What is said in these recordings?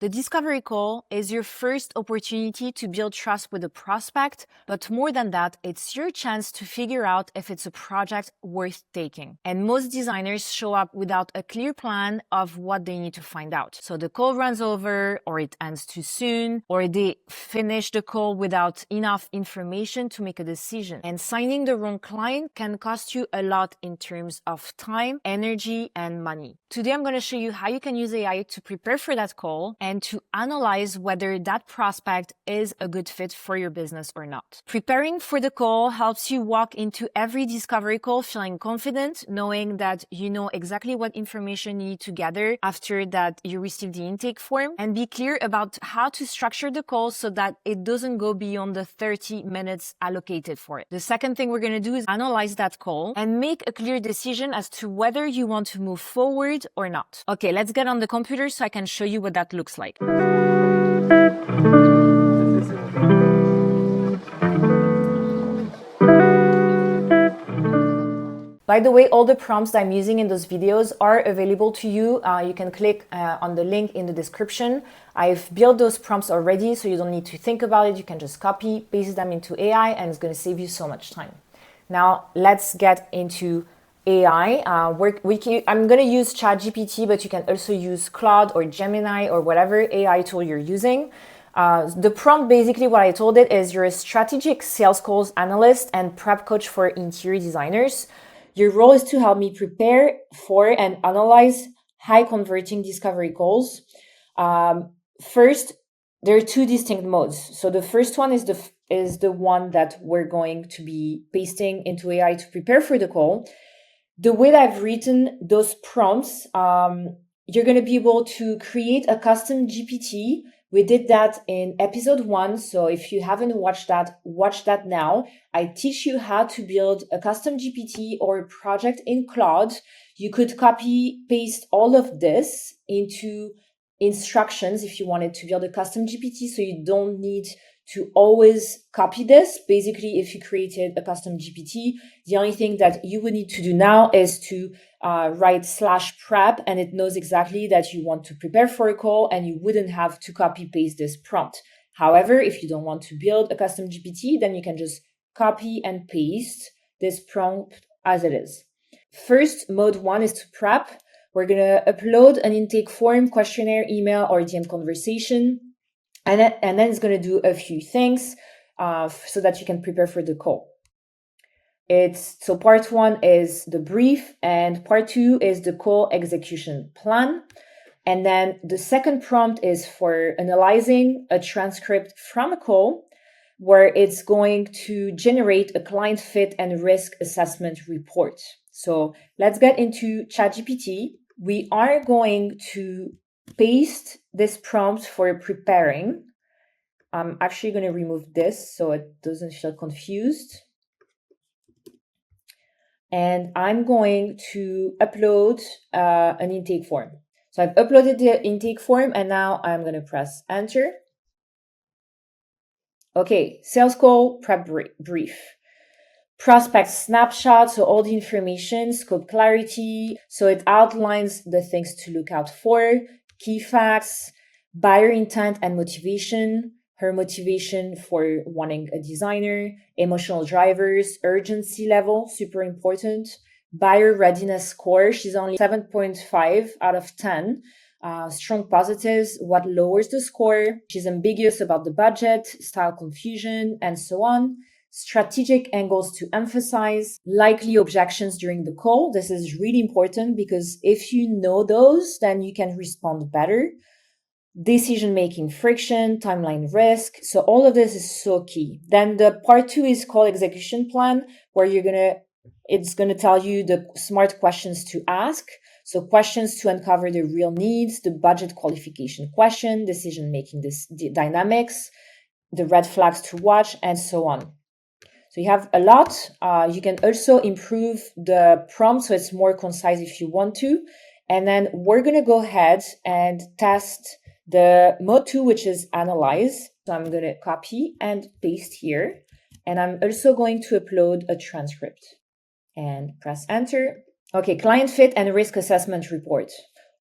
The discovery call is your first opportunity to build trust with a prospect, but more than that, it's your chance to figure out if it's a project worth taking. And most designers show up without a clear plan of what they need to find out. So the call runs over, or it ends too soon, or they finish the call without enough information to make a decision. And signing the wrong client can cost you a lot in terms of time, energy, and money. Today, I'm going to show you how you can use AI to prepare for that call and to analyze whether that prospect is a good fit for your business or not. Preparing for the call helps you walk into every discovery call feeling confident, knowing that you know exactly what information you need to gather after that you receive the intake form, and be clear about how to structure the call so that it doesn't go beyond the 30 minutes allocated for it. The second thing we're going to do is analyze that call and make a clear decision as to whether you want to move forward or not. Okay, let's get on the computer so I can show you what that looks like. By the way, all the prompts I'm using in those videos are available to you. You can click on the link in the description. I've built those prompts already, so you don't need to think about it. You can just copy, paste them into AI, and it's going to save you so much time. Now, let's get into AI. I'm going to use ChatGPT, but you can also use Claude or Gemini or whatever AI tool you're using. The prompt, basically what I told it is you're a strategic sales calls analyst and prep coach for interior designers. Your role is to help me prepare for and analyze high converting discovery calls. First, there are two distinct modes. So the first one is the one that we're going to be pasting into AI to prepare for the call. The way that I've written those prompts, you're going to be able to create a custom GPT. We did that in episode 1. So if you haven't watched that, watch that now. I teach you how to build a custom GPT or a project in Claude. You could copy, paste all of this into instructions if you wanted to build a custom GPT. So you don't need to always copy this. Basically, if you created a custom GPT, the only thing that you would need to do now is to write /prep, and it knows exactly that you want to prepare for a call, and you wouldn't have to copy paste this prompt. However, if you don't want to build a custom GPT, then you can just copy and paste this prompt as it is. First, mode 1 is to prep. We're going to upload an intake form, questionnaire, email, or DM conversation. And then it's going to do a few things so that you can prepare for the call. So part 1 is the brief, and part 2 is the call execution plan. And then the second prompt is for analyzing a transcript from a call, where it's going to generate a client fit and risk assessment report. So let's get into ChatGPT. We are going to paste this prompt for preparing. I'm actually going to remove this so it doesn't feel confused. And I'm going to upload an intake form. So I've uploaded the intake form, and now I'm going to press enter. Okay, sales call prep brief. Prospect snapshot, so all the information, scope clarity. So it outlines the things to look out for, key facts, buyer intent and motivation, her motivation for wanting a designer, emotional drivers, urgency level, super important, buyer readiness score. She's only 7.5 out of 10. Strong positives, what lowers the score. She's ambiguous about the budget, style confusion, and so on. Strategic angles to emphasize, likely objections during the call. This is really important because if you know those, then you can respond better. Decision-making friction, timeline risk. So all of this is so key. Then the part 2 is call execution plan, where it's going to tell you the smart questions to ask. So questions to uncover the real needs, the budget qualification question, decision-making dynamics, the red flags to watch, and so on. So you have a lot. You can also improve the prompt so it's more concise if you want to. And then we're going to go ahead and test the mode 2, which is analyze. So I'm going to copy and paste here. And I'm also going to upload a transcript and press enter. Okay, client fit and risk assessment report.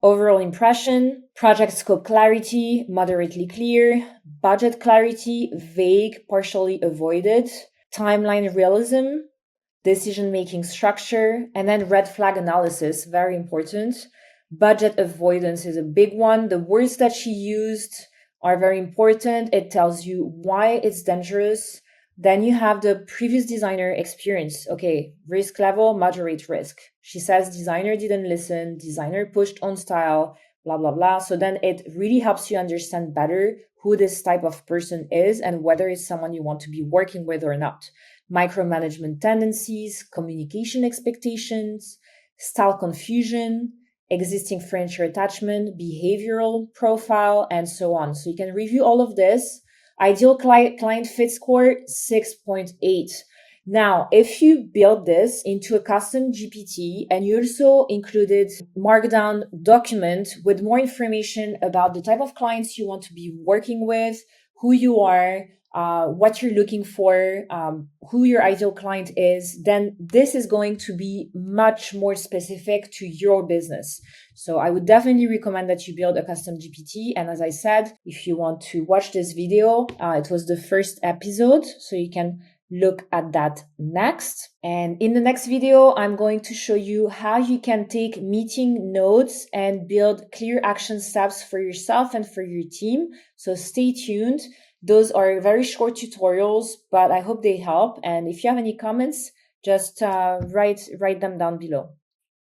Overall impression, project scope clarity, moderately clear, budget clarity, vague, partially avoided, timeline realism, decision-making structure, and then red flag analysis, very important. Budget avoidance is a big one. The words that she used are very important. It tells you why it's dangerous. Then you have the previous designer experience. Okay, risk level, moderate risk. She says designer didn't listen, designer pushed on style, blah, blah, blah. So then it really helps you understand better who this type of person is and whether it's someone you want to be working with or not. Micromanagement tendencies, communication expectations, style confusion, existing furniture attachment, behavioral profile, and so on. So you can review all of this. Ideal client fit score, 6.8. Now, if you build this into a custom GPT and you also included markdown document with more information about the type of clients you want to be working with, who you are, what you're looking for, who your ideal client is, then this is going to be much more specific to your business. So I would definitely recommend that you build a custom GPT. And as I said, if you want to watch this video, it was the first episode, so you can look at that next. And in the next video, I'm going to show you how you can take meeting notes and build clear action steps for yourself and for your team. So stay tuned. Those are very short tutorials, but I hope they help. And if you have any comments, just write them down below.